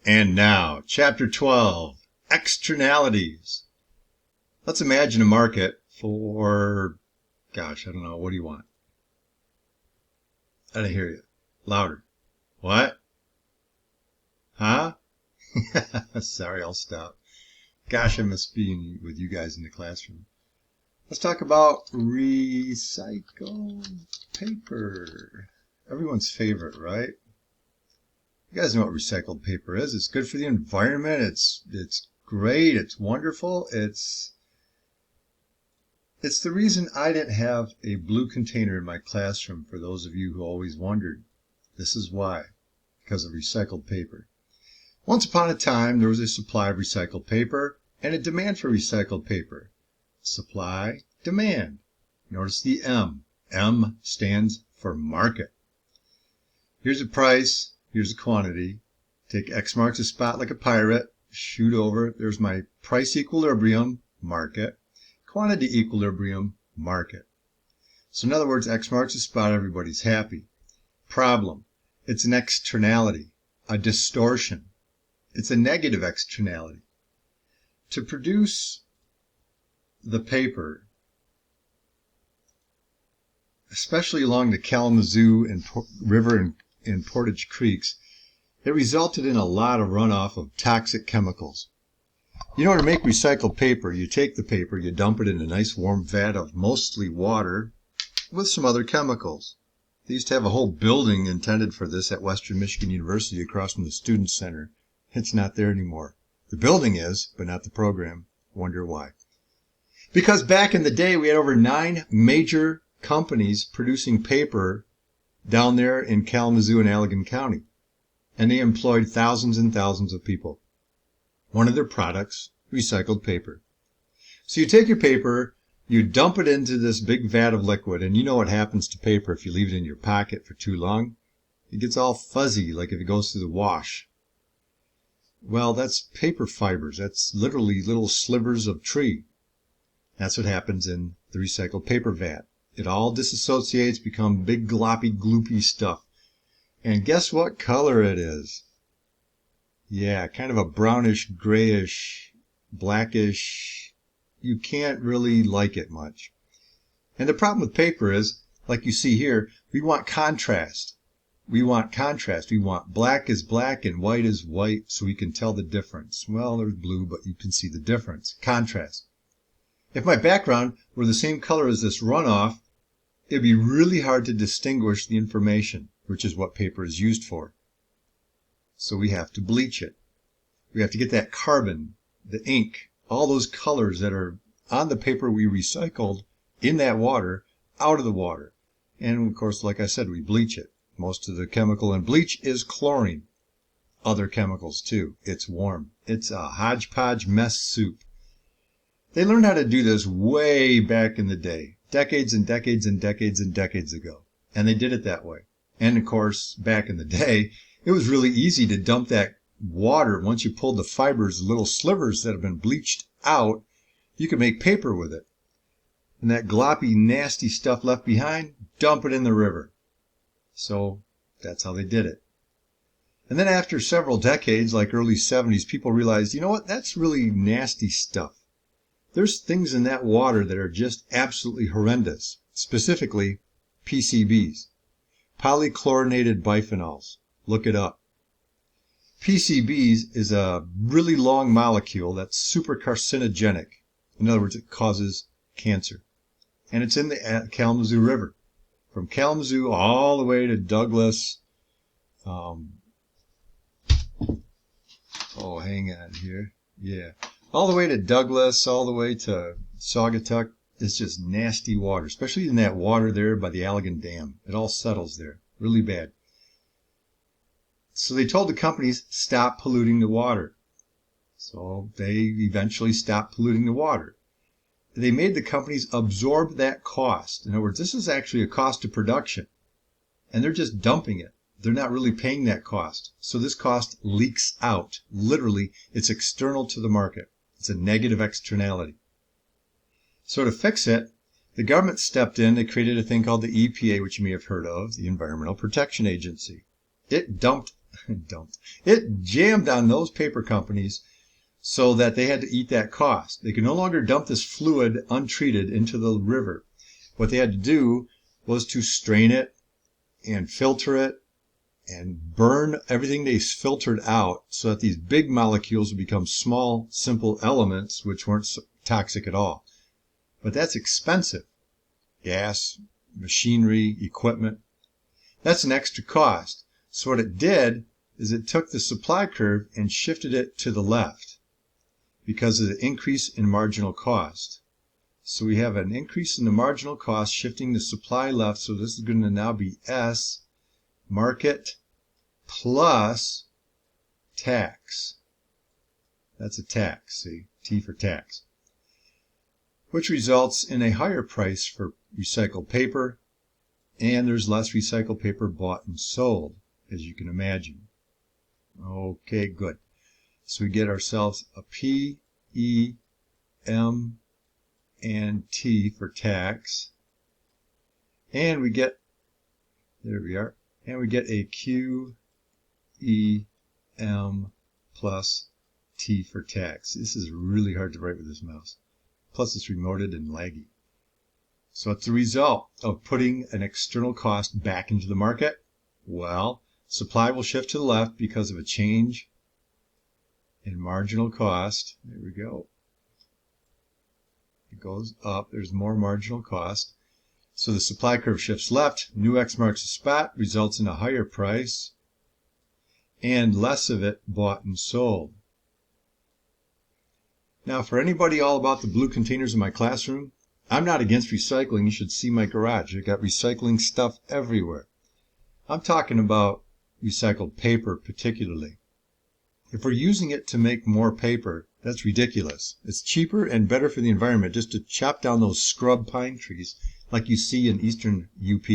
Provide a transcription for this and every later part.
And now, Chapter 12, Externalities. Let's imagine a market for, gosh, I don't know, what do you want? I didn't hear you. Louder. What? Huh? Sorry, I'll stop. Gosh, I miss being with you guys in the classroom. Let's talk about recycled paper. Everyone's favorite, right? You guys know what recycled paper is. It's good for the environment. It's great. It's wonderful. It's the reason I didn't have a blue container in my classroom, for those of you who always wondered. This is why. Because of recycled paper. Once upon a time, there was a supply of recycled paper and a demand for recycled paper. Supply, demand. Notice the M. M stands for market. Here's a price. Here's a quantity. Take X marks a spot like a pirate. Shoot over. There's my price equilibrium, market. Quantity equilibrium, market. So in other words, X marks a spot, everybody's happy. Problem. It's an externality, a distortion. It's a negative externality. To produce the paper, especially along the Kalamazoo and River and Portage Creeks, it resulted in a lot of runoff of toxic chemicals. You know, to make recycled paper, you take the paper, you dump it in a nice warm vat of mostly water with some other chemicals. They used to have a whole building intended for this at Western Michigan University across from the Student Center. It's not there anymore. The building is, but not the program. Wonder why. Because back in the day, we had over 9 major companies producing paper down there in Kalamazoo and Allegan County. And they employed thousands and thousands of people. One of their products, recycled paper. So you take your paper, you dump it into this big vat of liquid, and you know what happens to paper if you leave it in your pocket for too long. It gets all fuzzy, like if it goes through the wash. Well, that's paper fibers. That's literally little slivers of tree. That's what happens in the recycled paper vat. It all disassociates, becomes big gloppy, gloopy stuff. And guess what color it is? Yeah, kind of a brownish, grayish, blackish. You can't really like it much. And the problem with paper is, like you see here, we want contrast. We want contrast. We want black is black and white is white so we can tell the difference. Well, there's blue, but you can see the difference. Contrast. If my background were the same color as this runoff, it'd be really hard to distinguish the information, which is what paper is used for. So we have to bleach it. We have to get that carbon, the ink, all those colors that are on the paper we recycled in that water, out of the water. And of course, like I said, we bleach it. Most of the chemical in bleach is chlorine. Other chemicals too. It's warm. It's a hodgepodge mess soup. They learned how to do this way back in the day, decades and decades and decades and decades ago. And they did it that way. And of course, back in the day, it was really easy to dump that water. Once you pulled the fibers, little slivers that have been bleached out, you could make paper with it. And that gloppy, nasty stuff left behind, dump it in the river. So that's how they did it. And then after several decades, like early 70s, people realized, you know what, that's really nasty stuff. There's things in that water that are just absolutely horrendous, specifically PCBs, polychlorinated biphenyls. Look it up. PCBs is a really long molecule that's super carcinogenic. In other words, it causes cancer. And it's in the Kalamazoo River. From Kalamazoo all the way to Douglas. Hang on here. Yeah. All the way to Douglas, all the way to Saugatuck. It's just nasty water, especially in that water there by the Allegan Dam. It all settles there. Really bad. So they told the companies, stop polluting the water. So they eventually stopped polluting the water. They made the companies absorb that cost. In other words, this is actually a cost of production. And they're just dumping it. They're not really paying that cost. So this cost leaks out. Literally, it's external to the market. It's a negative externality. So to fix it, the government stepped in. They created a thing called the EPA, which you may have heard of, the Environmental Protection Agency. It dumped dumped. It jammed on those paper companies so that they had to eat that cost. They could no longer dump this fluid untreated into the river. What they had to do was to strain it and filter it and burn everything they filtered out so that these big molecules would become small, simple elements which weren't toxic at all. But that's expensive. Gas, machinery, equipment. That's an extra cost. So what it did is it took the supply curve and shifted it to the left because of the increase in marginal cost. So we have an increase in the marginal cost shifting the supply left. So this is going to now be S market plus tax. That's a tax, see? T for tax. Which results in a higher price for recycled paper, and there's less recycled paper bought and sold, as you can imagine. Okay, good. So we get ourselves a P, E, M, and T for tax. And we get, there we are, and we get a Q, E, M, plus T for tax. This is really hard to write with this mouse. Plus it's remoted and laggy. So it's the result of putting an external cost back into the market. Well, supply will shift to the left because of a change in marginal cost. There we go. It goes up. There's more marginal cost. So the supply curve shifts left. New X marks the spot, results in a higher price and less of it bought and sold. Now, for anybody all about the blue containers in my classroom, I'm not against recycling. You should see my garage. I've got recycling stuff everywhere. I'm talking about recycled paper particularly. If we're using it to make more paper, that's ridiculous. It's cheaper and better for the environment just to chop down those scrub pine trees like you see in eastern UP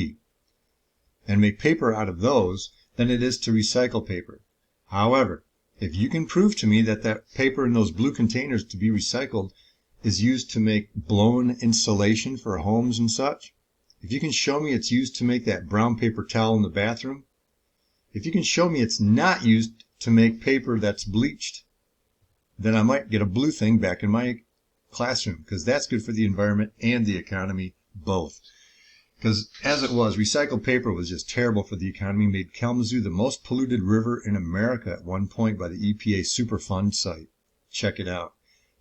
and make paper out of those than it is to recycle paper. However, if you can prove to me that that paper in those blue containers to be recycled is used to make blown insulation for homes and such, if you can show me it's used to make that brown paper towel in the bathroom, if you can show me it's not used to make paper that's bleached, then I might get a blue thing back in my classroom because that's good for the environment and the economy both. Because as it was, recycled paper was just terrible for the economy, made Kalamazoo the most polluted river in America at one point by the EPA Superfund site. Check it out.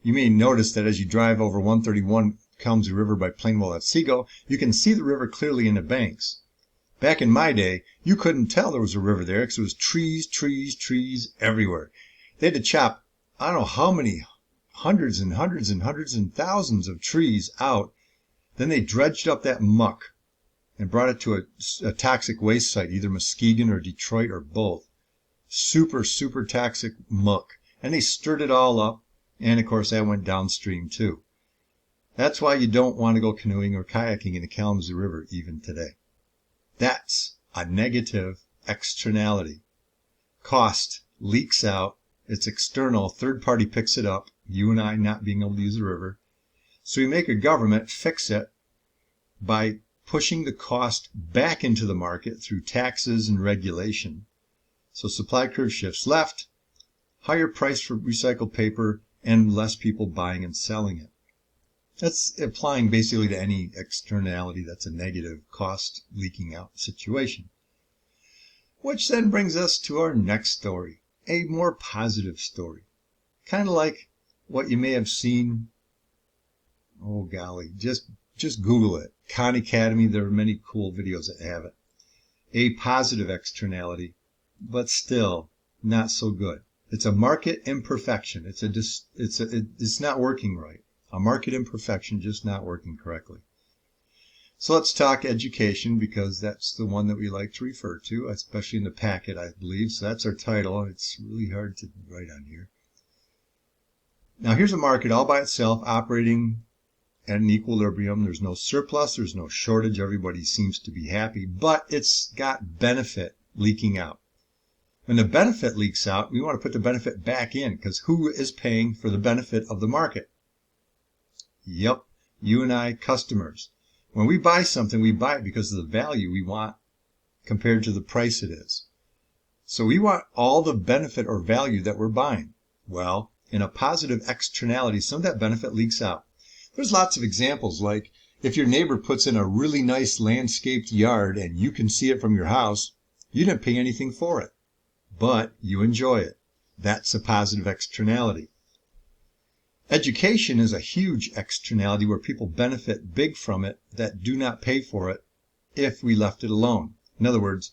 You may notice that as you drive over 131 Kalamazoo River by Plainwell at Seago, you can see the river clearly in the banks. Back in my day, you couldn't tell there was a river there because it was trees, trees, trees everywhere. They had to chop, I don't know how many hundreds and hundreds and hundreds and thousands of trees out. Then they dredged up that muck and brought it to a toxic waste site, either Muskegon or Detroit or both. Super, super toxic muck. And they stirred it all up. And, of course, that went downstream, too. That's why you don't want to go canoeing or kayaking in the Kalamazoo River even today. That's a negative externality. Cost leaks out. It's external. Third party picks it up. You and I not being able to use the river. So we make a government fix it by pushing the cost back into the market through taxes and regulation. So supply curve shifts left, higher price for recycled paper, and less people buying and selling it. That's applying basically to any externality that's a negative cost leaking out situation. Which then brings us to our next story, a more positive story. Kind of like what you may have seen, oh golly, just Google it. Khan Academy, there are many cool videos that have it. A positive externality, but still not so good. It's a market imperfection. It's not working right. A market imperfection, just not working correctly. So let's talk education because that's the one that we like to refer to, especially in the packet, I believe. So that's our title. It's really hard to write on here. Now here's a market all by itself operating at an equilibrium. There's no surplus. There's no shortage. Everybody seems to be happy, but it's got benefit leaking out. When the benefit leaks out, we want to put the benefit back in because who is paying for the benefit of the market? Yep, you and I, customers. When we buy something, we buy it because of the value we want compared to the price it is. So we want all the benefit or value that we're buying. Well, in a positive externality, some of that benefit leaks out. There's lots of examples, like if your neighbor puts in a really nice landscaped yard and you can see it from your house, you didn't pay anything for it, but you enjoy it. That's a positive externality. Education is a huge externality where people benefit big from it that do not pay for it if we left it alone. In other words,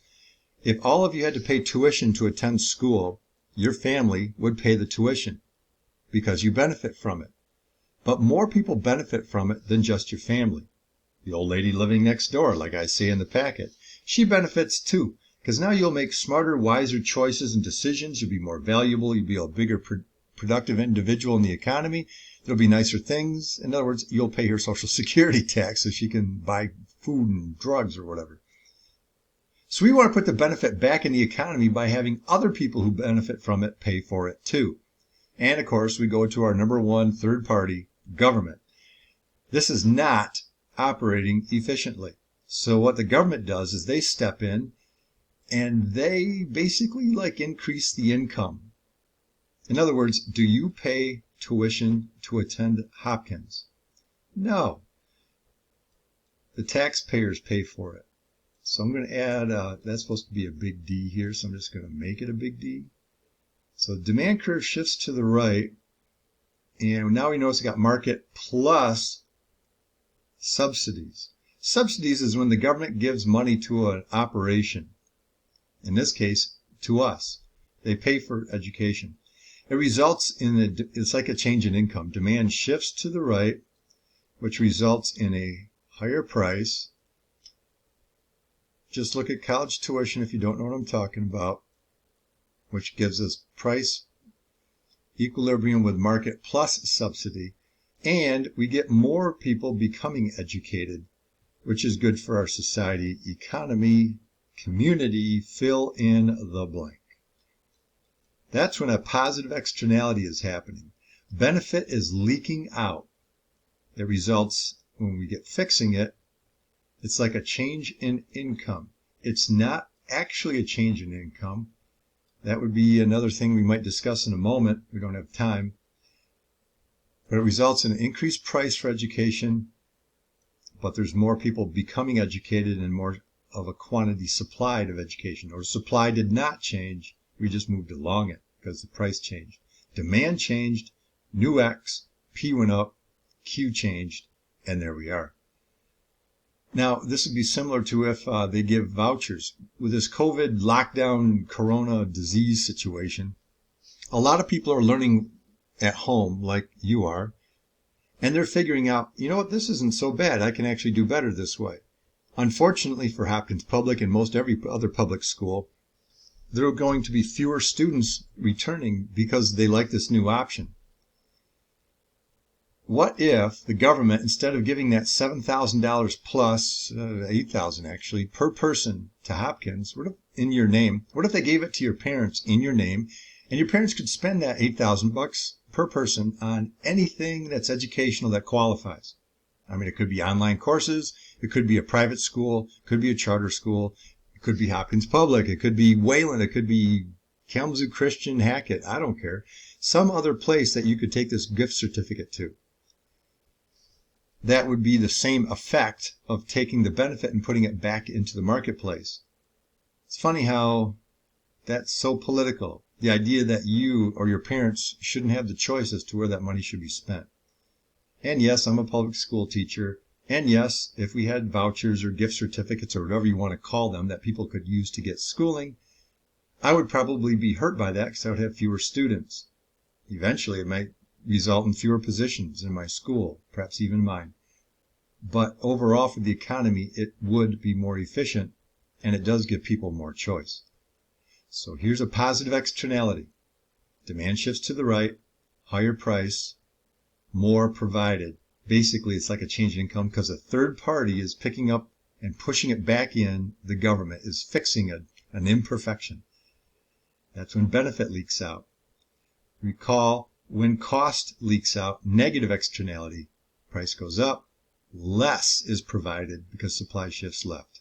if all of you had to pay tuition to attend school, your family would pay the tuition because you benefit from it. But more people benefit from it than just your family. The old lady living next door, like I say in the packet, she benefits too, because now you'll make smarter, wiser choices and decisions. You'll be more valuable. You'll be a bigger, productive individual in the economy. There'll be nicer things. In other words, you'll pay her Social Security tax so she can buy food and drugs or whatever. So we want to put the benefit back in the economy by having other people who benefit from it pay for it too. And of course, we go to our number one third party, government. This is not operating efficiently. So what the government does is they step in and they basically increase the income. In other words, do you pay tuition to attend Hopkins? No. The taxpayers pay for it. So I'm going to add, that's supposed to be a big D here, so I'm just going to make it a big D. So demand curve shifts to the right, and now we notice we got market plus subsidies. Subsidies is when the government gives money to an operation. In this case, to us. They pay for education. It results in, it's like a change in income. Demand shifts to the right, which results in a higher price. Just look at college tuition if you don't know what I'm talking about, which gives us price equilibrium with market plus subsidy. And we get more people becoming educated, which is good for our society, economy, community, fill in the blank. That's when a positive externality is happening. Benefit is leaking out. It results, when we get fixing it, it's like a change in income. It's not actually a change in income. That would be another thing we might discuss in a moment. We don't have time. But it results in an increased price for education, but there's more people becoming educated and more of a quantity supplied of education. Or supply did not change. We just moved along it because the price changed. Demand changed, new X, P went up, Q changed, and there we are. Now, this would be similar to if they give vouchers. With this COVID lockdown, corona disease situation, a lot of people are learning at home like you are, and they're figuring out, you know what, this isn't so bad. I can actually do better this way. Unfortunately for Hopkins Public and most every other public school, there are going to be fewer students returning because they like this new option. What if the government, instead of giving that $7,000 plus, $8,000 actually, per person to Hopkins, in your name, what if they gave it to your parents in your name, and your parents could spend that $8,000 per person on anything that's educational that qualifies? I mean, it could be online courses, it could be a private school, it could be a charter school, it could be Hopkins Public, it could be Wayland, it could be Kalamazoo Christian, Hackett, I don't care. Some other place that you could take this gift certificate to. That would be the same effect of taking the benefit and putting it back into the marketplace. It's funny how that's so political. The idea that you or your parents shouldn't have the choice as to where that money should be spent. And yes, I'm a public school teacher. And yes, if we had vouchers or gift certificates or whatever you want to call them that people could use to get schooling, I would probably be hurt by that because I would have fewer students. Eventually, it might result in fewer positions in my school, perhaps even mine. But overall, for the economy, it would be more efficient, and it does give people more choice. So here's a positive externality. Demand shifts to the right, higher price, more provided. Basically, it's like a change in income because a third party is picking up and pushing it back in. The government is fixing an imperfection. That's when benefit leaks out. Recall, when cost leaks out, negative externality, price goes up, less is provided because supply shifts left.